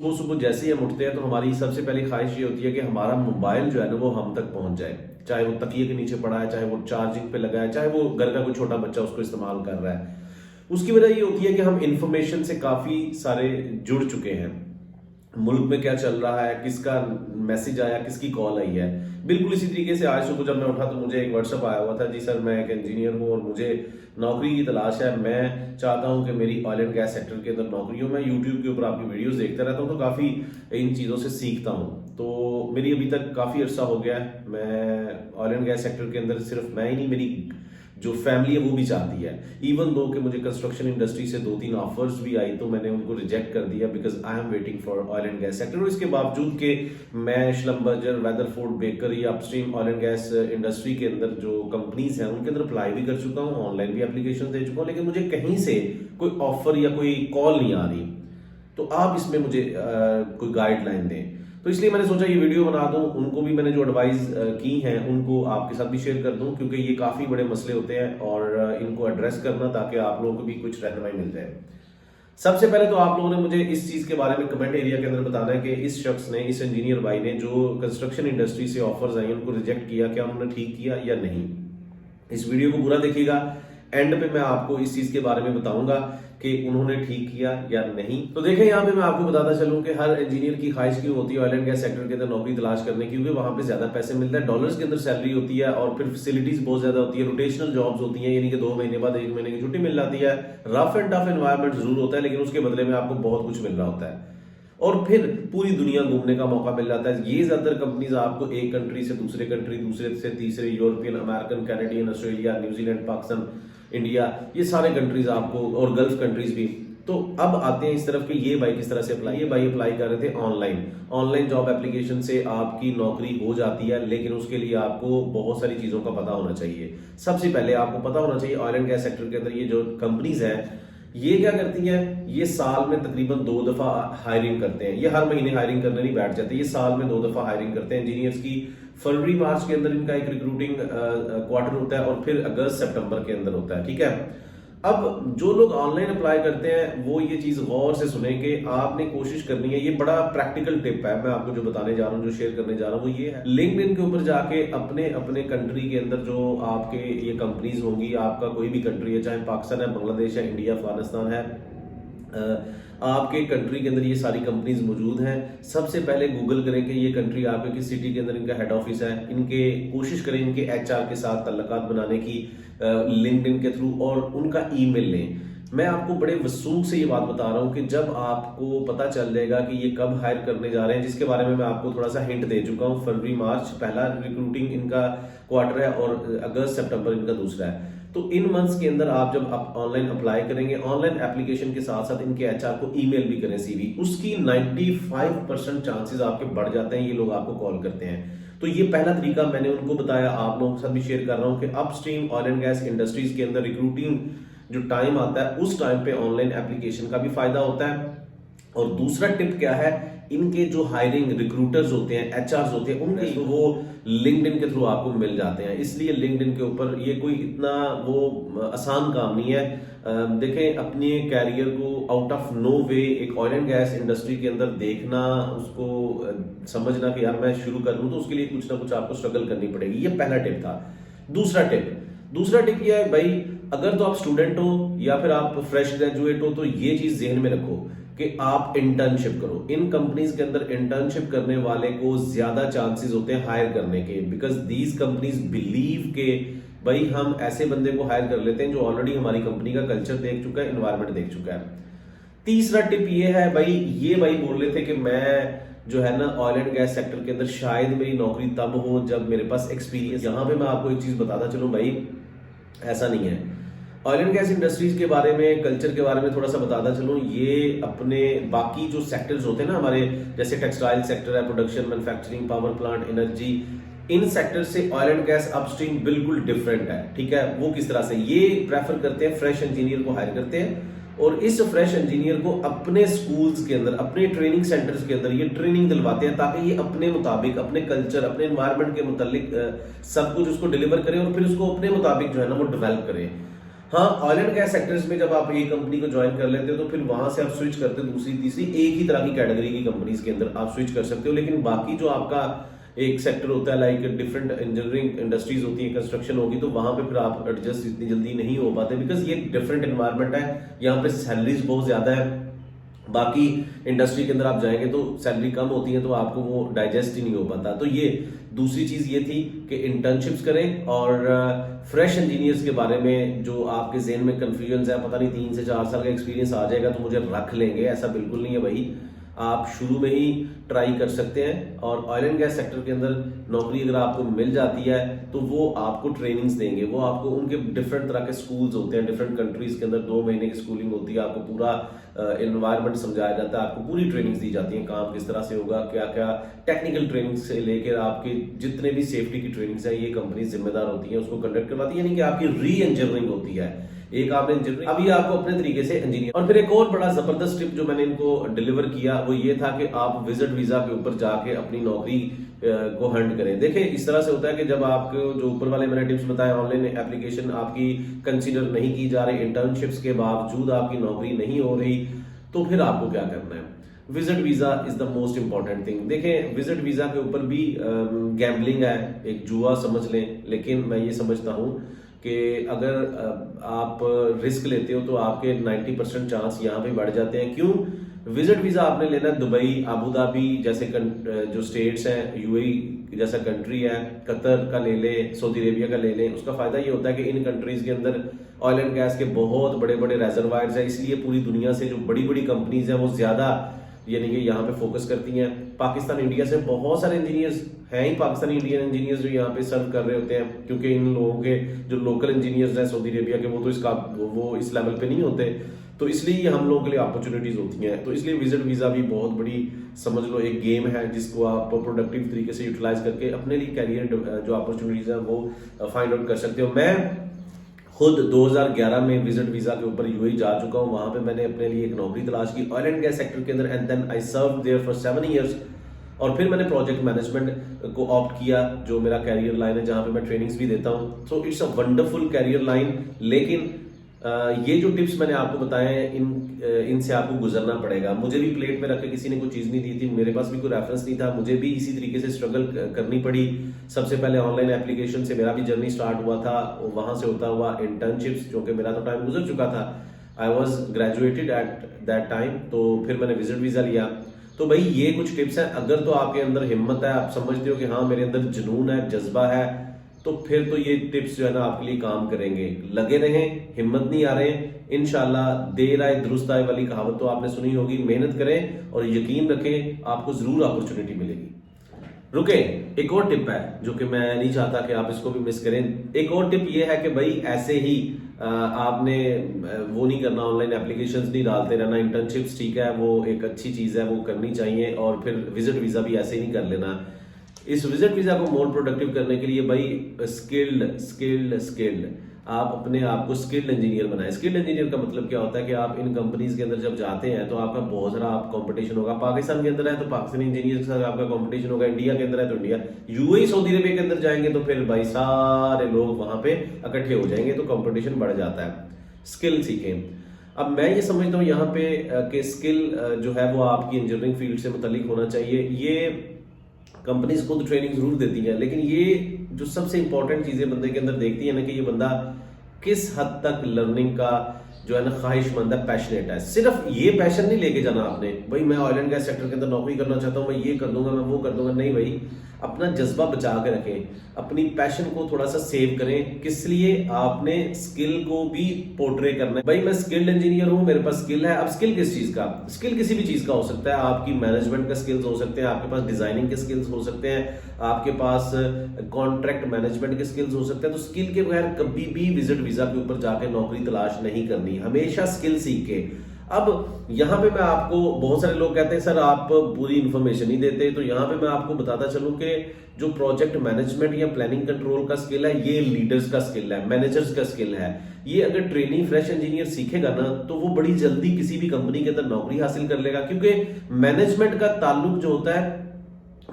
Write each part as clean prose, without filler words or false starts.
वो सुबह जैसे ही हम उठते हैं तो हमारी सबसे पहली ख्वाहिश ये होती है कि हमारा मोबाइल जो है ना वो हम तक पहुंच जाए। चाहे वो तकिए के नीचे पड़ा है, चाहे वो चार्जिंग पे लगा है, चाहे वो घर का कोई छोटा बच्चा उसको इस्तेमाल कर रहा है। उसकी वजह ये होती है कि हम इंफॉर्मेशन से काफी सारे जुड़ चुके हैं। मुल्क में क्या चल रहा है, किसका मैसेज आया, किसकी कॉल आई है। बिल्कुल इसी तरीके से आज सुबह जब मैं उठा तो मुझे एक व्हाट्सअप आया हुआ था, जी सर मैं एक इंजीनियर हूँ और मुझे नौकरी की तलाश है। मैं चाहता हूँ कि मेरी ऑयल एंड गैस सेक्टर के अंदर नौकरी हो। मैं यूट्यूब के ऊपर आपकी वीडियोस देखता रहता हूँ तो काफ़ी इन चीज़ों से सीखता हूँ। तो मेरी अभी तक काफ़ी अरसा हो गया है। मैं ऑयल एंड गैस सेक्टर के अंदर सिर्फ मैं ही नहीं, मेरी जो फैमिली है वो भी चाहती है। इवन दो कि मुझे कंस्ट्रक्शन इंडस्ट्री से 2-3 ऑफर्स भी आई तो मैंने उनको रिजेक्ट कर दिया because I am waiting for oil and gas sector. और इसके बावजूद कि मैं श्लम्बर्जर, वेदरफोर्ड, बेकर या upstream oil and gas industry के अंदर जो कंपनीज हैं उनके अंदर अप्लाई भी कर चुका हूँ, ऑनलाइन भी एप्लीकेशन दे चुका हूँ, लेकिन मुझे कहीं से कोई ऑफर या कोई कॉल नहीं आ रही। तो आप इसमें मुझे कोई गाइडलाइन दें। तो इसलिए मैंने सोचा ये वीडियो बना दूं, उनको भी मैंने जो एडवाइस की हैं उनको आपके साथ भी शेयर कर दूं, क्योंकि ये काफ़ी बड़े मसले होते हैं और इनको एड्रेस करना ताकि आप लोगों को भी कुछ रहनुमाई मिल जाए। सबसे पहले तो आप लोगों ने मुझे इस चीज़ के बारे में कमेंट एरिया के अंदर बताना है कि इस शख्स ने, इस इंजीनियर भाई ने जो कंस्ट्रक्शन इंडस्ट्री से ऑफर्स आई उनको रिजेक्ट किया, क्या उन्होंने ठीक किया या नहीं। इस वीडियो को पूरा देखिएगा, एंड पे मैं आपको इस चीज के बारे में बताऊंगा कि उन्होंने ठीक किया या नहीं। तो देखें यहाँ पे मैं आपको बताता चलूं कि हर इंजीनियर की ख्वाहिश क्यों होती है ऑयल एंड गैस सेक्टर के अंदर नौकरी तलाश करने की, क्योंकि वहां पे ज्यादा पैसे मिलते हैं, डॉलर्स के अंदर सैलरी होती है और फिर फैसिलिटीज बहुत ज्यादा होती है, रोटेशनल जॉब्स होती हैं, यानी कि 2 महीने बाद 1 महीने की छुट्टी मिल जाती है। रफ एंड टफ एनवायरमेंट जरूर होता है लेकिन उसके बदले में आपको बहुत कुछ मिल रहा होता है और फिर पूरी दुनिया घूमने का मौका मिल जाता है। ये ज्यादातर कंपनीज आपको एक कंट्री से दूसरे कंट्री, दूसरे से तीसरे, European, American, Canadian, Australia, New Zealand, Pakistan, India, ये सारे कंट्रीज आपको, और गल्फ कंट्रीज भी। तो अब आते हैं इस तरफ कि ये भाई किस तरह से अप्लाई, ये भाई अप्लाई कर रहे थे ऑनलाइन जॉब एप्लीकेशन से आपकी नौकरी हो जाती है, लेकिन उसके लिए आपको बहुत सारी चीजों का पता होना चाहिए। सबसे पहले आपको पता होना चाहिए ऑयल एंड गैस सेक्टर के अंदर ये जो कंपनीज हैं ये क्या करती हैं, ये साल में तकरीबन 2 दफा हायरिंग करते हैं। ये हर महीने हायरिंग करने नहीं बैठ जाते, ये साल में 2 दफा हायरिंग करते हैं इंजीनियर्स की। फरवरी मार्च के अंदर इनका एक रिक्रूटिंग क्वार्टर होता है और फिर अगस्त सितंबर के अंदर होता है, ठीक है। अब जो लोग ऑनलाइन अप्लाई करते हैं वो ये चीज गौर से सुने कि आपने कोशिश करनी है, ये बड़ा प्रैक्टिकल टिप है मैं आपको जो बताने जा रहा हूँ, जो शेयर करने जा रहा हूँ, वो ये है लिंक्डइन के ऊपर जाके अपने अपने कंट्री के अंदर जो आपके ये कंपनीज होंगी, आपका कोई भी कंट्री है, चाहे पाकिस्तान है, बांग्लादेश है, इंडिया, अफगानिस्तान है, आपके कंट्री के अंदर ये सारी कंपनीज मौजूद हैं। सबसे पहले गूगल करें कि ये कंट्री आपके किस सिटी के अंदर इनका हेड ऑफिस है, इनके कोशिश करें इनके एचआर के साथ तल्लकात बनाने की लिंक्डइन के थ्रू, और उनका ईमेल लें। मैं आपको बड़े वसूख से ये बात बता रहा हूँ कि जब आपको पता चल जाएगा कि ये कब हायर करने जा रहे हैं, जिसके बारे में मैं आपको थोड़ा सा हिंट दे चुका हूँ, फरवरी मार्च पहला रिक्रूटिंग इनका क्वार्टर है और अगस्त सितंबर इनका दूसरा है। तो इन मंथ्स के अंदर आप जब आप ऑनलाइन अप्लाई करेंगे, ऑनलाइन एप्लीकेशन के साथ साथ इनके एचआर को ईमेल भी करें सीवी, उसकी 95% चांसेस आपके बढ़ जाते हैं, ये लोग आपको कॉल करते हैं। तो ये पहला तरीका मैंने उनको बताया, आप लोगों के साथ भी शेयर कर रहा हूं कि upstream oil and gas industries के अंदर रिक्रूटिंग जो टाइम आता है उस टाइम पे ऑनलाइन एप्लीकेशन का भी फायदा होता है। और दूसरा टिप क्या है, इनके जो हायरिंग रिक्रूटर्स होते हैं, एचआर्स होते हैं, उनके तो वो लिंक्डइन के थ्रू आपको मिल जाते हैं। इसलिए लिंक्डइन के ऊपर ये कोई इतना वो आसान काम नहीं है। देखें, अपने कैरियर को आउट ऑफ नो वे एक ऑयल एंड गैस इंडस्ट्री के अंदर देखना, उसको समझना कि यार मैं शुरू कर लूं, तो उसके लिए कुछ ना कुछ आपको स्ट्रगल करनी पड़ेगी। ये पहला टिप था। दूसरा टिप यह है भाई, अगर तो आप स्टूडेंट हो या फिर आप फ्रेश ग्रेजुएट हो तो ये चीज जहन में रखो कि आप इंटर्नशिप करो। इन कंपनीज के अंदर इंटर्नशिप करने वाले को ज्यादा चांसेस होते हैं हायर करने के, बिकॉज दीज कंपनीज बिलीव के भाई हम ऐसे बंदे को हायर कर लेते हैं जो ऑलरेडी हमारी कंपनी का कल्चर देख चुका है, एनवायरमेंट देख चुका है। तीसरा टिप ये है भाई, ये भाई बोल रहे थे कि मैं जो है ना ऑयल एंड गैस सेक्टर के अंदर शायद मेरी नौकरी तब हो जब मेरे पास एक्सपीरियंस। यहां पे मैं आपको एक चीज बताता चलूं भाई, ऐसा नहीं है। ऑयल एंड गैस इंडस्ट्रीज के बारे में, कल्चर के बारे में थोड़ा सा बताता चलूं, ये अपने बाकी जो सेक्टर्स होते हैं ना हमारे, जैसे टेक्सटाइल सेक्टर है, production, manufacturing, power plant, energy, इन सेक्टर से ऑयल एंड गैस अपस्ट्रीम बिल्कुल डिफरेंट है, ठीक है। वो किस तरह से ये प्रेफर करते हैं, फ्रेश इंजीनियर को हायर करते हैं और इस फ्रेश इंजीनियर को अपने स्कूल्स के अंदर, अपने ट्रेनिंग सेंटर्स के अंदर ये ट्रेनिंग दिलवाते हैं ताकि ये अपने मुताबिक, अपने कल्चर, अपने एनवायरनमेंट के मुताबिक सब कुछ उसको डिलीवर करे और फिर उसको अपने मुताबिक जो है ना वो डेवलप करे। हाँ, ऑयल एंड गैस सेक्टर्स में जब आप एक कंपनी को ज्वाइन कर लेते हो तो फिर वहां से आप स्विच करते हो दूसरी तीसरी एक ही तरह की कैटेगरी की कंपनीज के अंदर आप स्विच कर सकते हो। लेकिन बाकी जो आपका एक सेक्टर होता है, लाइक डिफरेंट इंजीनियरिंग इंडस्ट्रीज होती है, कंस्ट्रक्शन होगी, तो वहां पे फिर आप एडजस्ट इतनी जल्दी नहीं हो पाते, बिकॉज ये डिफरेंट एनवायरनमेंट है, यहाँ पे सैलरीज बहुत ज्यादा है। बाकी इंडस्ट्री के अंदर आप जाएंगे तो सैलरी कम होती है, तो आपको वो डाइजेस्ट ही नहीं हो पाता। तो ये दूसरी चीज ये थी कि इंटर्नशिप्स करें, और फ्रेश इंजीनियर्स के बारे में जो आपके जेहन में कंफ्यूजन है, पता नहीं 3 से 4 साल का एक्सपीरियंस आ जाएगा तो मुझे रख लेंगे, ऐसा बिल्कुल नहीं है भाई। आप शुरू में ही ट्राई कर सकते हैं, और ऑयल एंड गैस सेक्टर के अंदर नौकरी अगर आपको मिल जाती है तो वो आपको ट्रेनिंग्स देंगे, वो आपको उनके डिफरेंट तरह के स्कूल्स होते हैं, डिफरेंट कंट्रीज के अंदर 2 महीने की स्कूलिंग होती है, आपको पूरा एनवायरनमेंट समझाया जाता है, आपको पूरी ट्रेनिंग्स दी जाती है, काम किस तरह से होगा, क्या क्या टेक्निकल ट्रेनिंग से लेकर आपके जितने भी सेफ्टी की ट्रेनिंग्स है, ये कंपनी जिम्मेदार होती है उसको कंडक्ट करवाती है, यानी कि आपकी री इंजीनियरिंग होती है। एक आपने इंजीनियरिंग, अब ये आपको अपने तरीके से इंजीनियर। और फिर एक और बड़ा जबरदस्त टिप जो मैंने इनको डिलीवर किया वो ये था कि आप विजिट वीजा के ऊपर जाके अपनी नौकरी को हंट करें। देखिए इस तरह से होता है कि जब आपको जो ऊपर वाले मैंने टिप्स बताए, ऑनलाइन एप्लीकेशन आपकी कंसीडर नहीं की जा रही, इंटर्नशिप्स के बावजूद आपकी नौकरी नहीं हो रही, तो फिर आपको क्या करना है? Visit visa is the most important thing. देखें विजिट वीजा के ऊपर भी गैम्बलिंग है, एक जुआ समझ लें, लेकिन मैं ये समझता हूं कि अगर आप रिस्क लेते हो तो आपके 90% चांस यहाँ पे बढ़ जाते हैं। क्यों? विजिट वीजा आपने लेना है दुबई, अबू धाबी जैसे जो स्टेट्स हैं, यूएई जैसा कंट्री है, कतर का ले लें, सऊदी अरेबिया का ले लें। उसका फायदा ये होता है कि इन कंट्रीज के अंदर ऑयल एंड गैस के बहुत बड़े बड़े रिजर्वायर्स हैं, इसलिए पूरी दुनिया से जो बड़ी बड़ी कंपनीज हैं वो ज्यादा यानी कि यहाँ पे फोकस करती हैं। पाकिस्तान इंडिया से बहुत सारे इंजीनियर्स हैं ही, पाकिस्तानी इंडियन इंजीनियर्स जो यहाँ पे सर्व कर रहे होते हैं, क्योंकि इन लोगों के जो लोकल इंजीनियर्स हैं सऊदी अरेबिया के वो तो वो इस लेवल पे नहीं होते, तो इसलिए हम लोगों के लिए अपॉर्चुनिटीज होती हैं। तो इसलिए विजिट वीजा भी बहुत बड़ी समझ लो एक गेम है जिसको आप प्रोडक्टिव तरीके से यूटिलाइज करके अपने लिए कैरियर जो अपॉर्चुनिटीज है वो फाइंड आउट कर सकते हो। मैं खुद 2011 में विजिट वीजा के ऊपर यूएई जा चुका हूं, वहां पे मैंने अपने लिए एक नौकरी तलाश की ऑयल एंड गैस सेक्टर के अंदर, and then I serve there for 7 years. और फिर मैंने प्रोजेक्ट मैनेजमेंट को ऑप्ट किया, जो मेरा कैरियर लाइन है, जहां पे मैं ट्रेनिंग्स भी देता हूं। So it's a wonderful career line. लेकिन ये जो टिप्स मैंने आपको बताए हैं इनसे आपको गुजरना पड़ेगा। मुझे भी प्लेट में रख के किसी ने कोई चीज नहीं दी थी, मेरे पास भी कोई रेफरेंस नहीं था, मुझे भी इसी तरीके से स्ट्रगल करनी पड़ी। सबसे पहले ऑनलाइन एप्लीकेशन से मेरा भी जर्नी स्टार्ट हुआ था, वहां से होता हुआ इंटर्नशिप्स, क्योंकि मेरा तो टाइम गुजर चुका था, I was graduated at that time, तो फिर मैंने विजिट वीजा लिया। तो भाई ये कुछ टिप्स हैं, अगर तो आपके अंदर हिम्मत है, आप समझते हो कि हाँ मेरे अंदर जुनून है, जज्बा है, तो फिर तो ये टिप्स जो है ना आपके लिए काम करेंगे। लगे रहें, हिम्मत नहीं आ रहे, इंशाल्लाह देर आए दुरुस्त आए वाली कहावत तो आपने सुनी होगी। मेहनत करें और यकीन रखें आपको जरूर अपॉर्चुनिटी मिलेगी। रुके, एक और टिप है जो कि मैं नहीं चाहता कि आप इसको भी मिस करें। एक और टिप ये है कि भाई ऐसे ही आपने वो नहीं करना, ऑनलाइन एप्लीकेशंस नहीं डालते रहना। इंटर्नशिप्स ठीक है, वो एक अच्छी चीज है, वो करनी चाहिए, और फिर विजिट वीजा भी ऐसे ही नहीं कर लेना। इस विजिट वीजा को मोर प्रोडक्टिव करने के लिए भाई स्किल्ड आप अपने आप को स्किल्ड इंजीनियर बनाएं। स्किल्ड इंजीनियर का मतलब क्या होता है कि आप इन कंपनीज के अंदर जब जाते हैं तो आपका बहुत सारा आप कंपटीशन होगा। पाकिस्तान के अंदर है तो पाकिस्तानी इंजीनियर के साथ आपका कंपटीशन होगा, इंडिया के अंदर है तो इंडिया, यूएई सऊदी अरेबिया के अंदर जाएंगे तो फिर भाई सारे लोग वहां पे इकट्ठे हो जाएंगे, तो कंपटीशन बढ़ जाता है। स्किल सीखें। अब मैं ये समझता हूँ यहाँ पे कि स्किल जो है वो आपकी इंजीनियरिंग फील्ड से मुतालिक होना चाहिए। ये कंपनीज खुद ट्रेनिंग जरूर देती है, लेकिन ये जो सबसे इंपॉर्टेंट चीजें बंदे के अंदर देखती है ना कि ये बंदा किस हद तक लर्निंग का जो है ना ख्वाहिशमंद है, पैशनेट है। सिर्फ ये पैशन नहीं लेके जाना आपने, भाई मैं ऑयल एंड गैस सेक्टर के अंदर नौकरी करना चाहता हूँ, मैं ये कर दूंगा, मैं वो कर दूंगा, नहीं भाई। अपना जज्बा बचा के रखें, अपनी पैशन को थोड़ा सा सेव करें। किस लिए? आपने स्किल को भी पोर्ट्रे करना है। भाई मैं स्किल्ड इंजीनियर हूं, मेरे पास स्किल है। अब स्किल किस चीज का? स्किल किसी भी चीज का हो सकता है। आपकी मैनेजमेंट का स्किल्स हो सकते हैं, आपके पास डिजाइनिंग के स्किल्स हो सकते हैं, आपके पास कॉन्ट्रैक्ट मैनेजमेंट के स्किल्स हो सकते हैं। तो स्किल के बगैर कभी भी विजिट वीजा के ऊपर जाके नौकरी तलाश नहीं करनी, हमेशा स्किल सीख के। अब यहां पे मैं आपको, बहुत सारे लोग कहते हैं सर आप पूरी इंफॉर्मेशन नहीं देते, तो यहां पे मैं आपको बताता चलूं कि जो प्रोजेक्ट मैनेजमेंट या प्लानिंग कंट्रोल का स्किल है, ये लीडर्स का स्किल है, मैनेजर्स का स्किल है। ये अगर ट्रेनिंग फ्रेश इंजीनियर सीखेगा ना तो वो बड़ी जल्दी किसी भी कंपनी के अंदर नौकरी हासिल कर लेगा, क्योंकि मैनेजमेंट का ताल्लुक जो होता है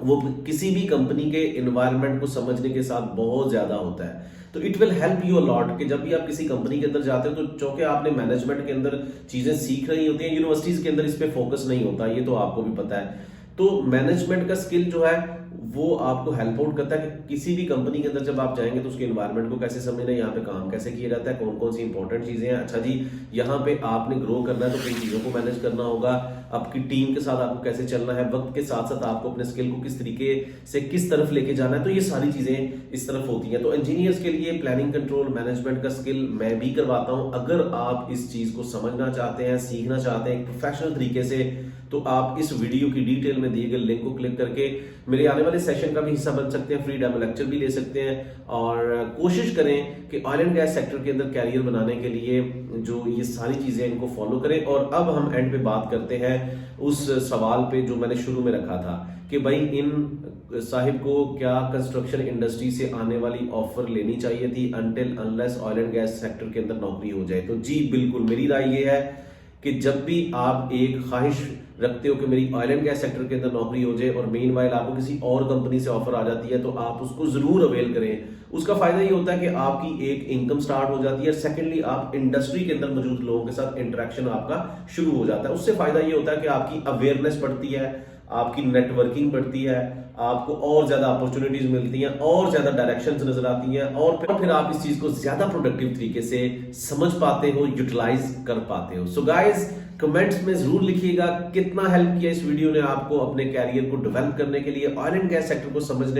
वो किसी भी कंपनी के एनवायरनमेंट को समझने के साथ बहुत ज्यादा होता है। तो it will help you a lot कि जब भी आप किसी कंपनी के अंदर जाते हो तो चूंकि आपने मैनेजमेंट के अंदर चीजें सीख रही होती हैं, यूनिवर्सिटीज के अंदर इस पे फोकस नहीं होता, ये तो आपको भी पता है। तो मैनेजमेंट का स्किल जो है वो आपको हेल्प आउट करता है कि किसी भी कंपनी के अंदर जब आप जाएंगे तो उसके एनवायरनमेंट को कैसे समझना है, यहाँ पे काम कैसे किया जाता है, कौन कौन सी इंपॉर्टेंट चीजें हैं। अच्छा जी, यहाँ पे आपने ग्रो करना है तो किन चीजों को मैनेज करना होगा, आपकी टीम के साथ आपको कैसे चलना है, वक्त के साथ साथ आपको अपने स्किल को किस तरीके से किस तरफ लेके जाना है, तो ये सारी चीजें इस तरफ होती हैं। तो इंजीनियर्स के लिए प्लानिंग, कंट्रोल, मैनेजमेंट का स्किल मैं भी करवाता हूं। अगर आप इस चीज को समझना चाहते हैं, सीखना चाहते हैं प्रोफेशनल तरीके से, तो आप इस वीडियो की डिटेल में दिए गए लिंक को क्लिक करके मेरे आने वाले सेशन का भी हिस्सा बन सकते हैं, फ्री डेमो लेक्चर भी ले सकते हैं। और कोशिश करें कि ऑयल एंड गैस सेक्टर के अंदर कैरियर बनाने के लिए जो ये सारी चीजें इनको फॉलो करें। और अब हम एंड पे बात करते हैं उस सवाल पे जो मैंने शुरू में रखा था कि भाई इन साहिब को क्या कंस्ट्रक्शन इंडस्ट्री से आने वाली ऑफर लेनी चाहिए थी until unless oil and gas sector के अंदर नौकरी हो जाए। तो जी बिल्कुल, मेरी राय ये है कि जब भी आप एक ख्वाहिश रखते हो कि मेरी ऑयल एंड गैस सेक्टर के अंदर नौकरी हो जाए और मीनवाइल आपको किसी और कंपनी से ऑफर आ जाती है, तो आप उसको जरूर अवेल करें। उसका फायदा ये होता है कि आपकी एक इनकम स्टार्ट हो जाती है, सेकेंडली आप इंडस्ट्री के अंदर मौजूद लोगों के साथ इंटरेक्शन आपका शुरू हो जाता है। उससे फायदा ये होता है कि आपकी अवेयरनेस बढ़ती है, आपकी नेटवर्किंग बढ़ती है, आपको और ज्यादा अपॉर्चुनिटीज मिलती हैं, और ज्यादा डायरेक्शंस नजर आती हैं, और फिर आप इस चीज को ज्यादा प्रोडक्टिव तरीके से समझ पाते हो, यूटिलाइज कर पाते हो। सो गाइस, कमेंट्स में जरूर लिखिएगा कितना हेल्प किया इस वीडियो ने आपको अपने कैरियर को डेवलप करने के लिए, ऑयल एंड गैस सेक्टर को समझने